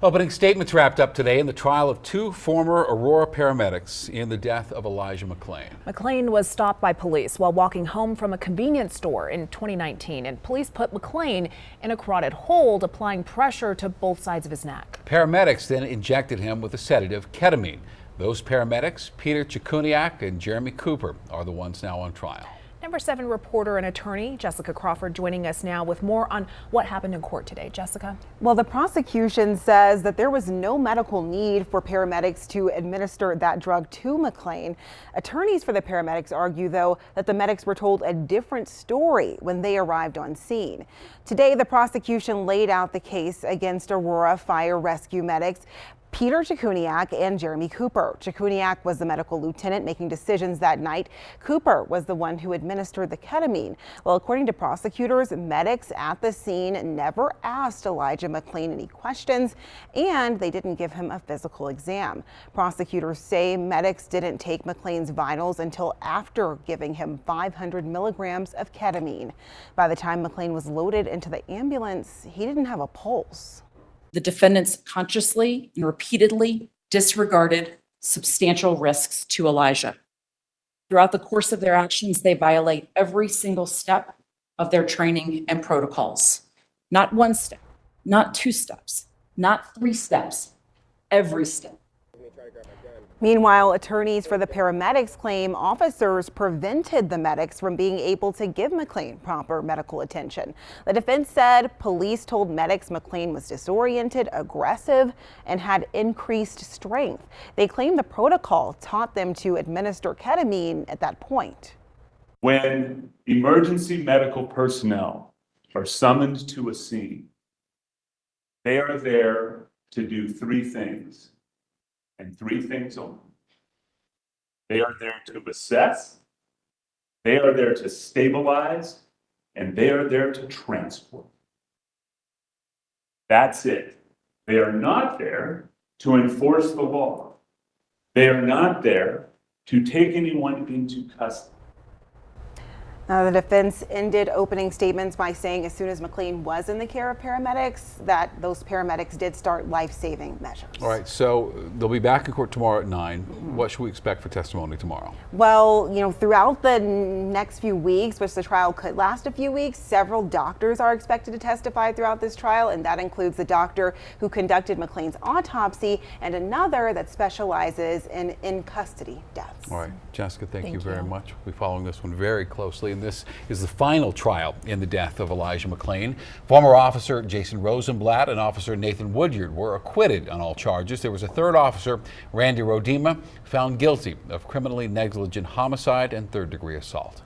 Opening statements wrapped up today in the trial of two former Aurora paramedics in the death of Elijah McClain. McClain was stopped by police while walking home from a convenience store in 2019, and police put McClain in a carotid hold, applying pressure to both sides of his neck. Paramedics then injected him with a sedative, ketamine. Those paramedics, Peter Chikuniak and Jeremy Cooper, are the ones now on trial. Number 7 reporter and attorney Jessica Crawford joining us now with more on what happened in court today. Jessica? Well, the prosecution says that there was no medical need for paramedics to administer that drug to McClain. Attorneys for the paramedics argue, though, that the medics were told a different story when they arrived on scene. Today, the prosecution laid out the case against Aurora fire rescue medics Peter Chikuniak and Jeremy Cooper. Chikuniak was the medical lieutenant making decisions that night. Cooper was the one who administered the ketamine. Well, according to prosecutors, medics at the scene never asked Elijah McClain any questions, and they didn't give him a physical exam. Prosecutors say medics didn't take McClain's vitals until after giving him 500 milligrams of ketamine. By the time McClain was loaded into the ambulance, he didn't have a pulse. The defendants consciously and repeatedly disregarded substantial risks to Elijah. Throughout the course of their actions, they violate every single step of their training and protocols. Not one step, not 2 steps, not 3 steps, every step. Meanwhile, attorneys for the paramedics claim officers prevented the medics from being able to give McClain proper medical attention. The defense said police told medics McClain was disoriented, aggressive, and had increased strength. They claim the protocol taught them to administer ketamine at that point. When emergency medical personnel are summoned to a scene, they are there to do 3 things. And 3 things only. They are there to assess, they are there to stabilize, and they are there to transport. That's it. They are not there to enforce the law. They are not there to take anyone into custody. Now, the defense ended opening statements by saying as soon as McClain was in the care of paramedics, that those paramedics did start life-saving measures. All right, so they'll be back in court tomorrow at 9. What should we expect for testimony tomorrow? Well, throughout the next few weeks, which the trial could last a few weeks, several doctors are expected to testify throughout this trial, and that includes the doctor who conducted McClain's autopsy and another that specializes in custody deaths. All right, Jessica, thank you very much. We'll be following this one very closely. This is the final trial in the death of Elijah McClain. Former officer Jason Rosenblatt and officer Nathan Woodyard were acquitted on all charges. There was a third officer, Randy Rodema, found guilty of criminally negligent homicide and third-degree assault.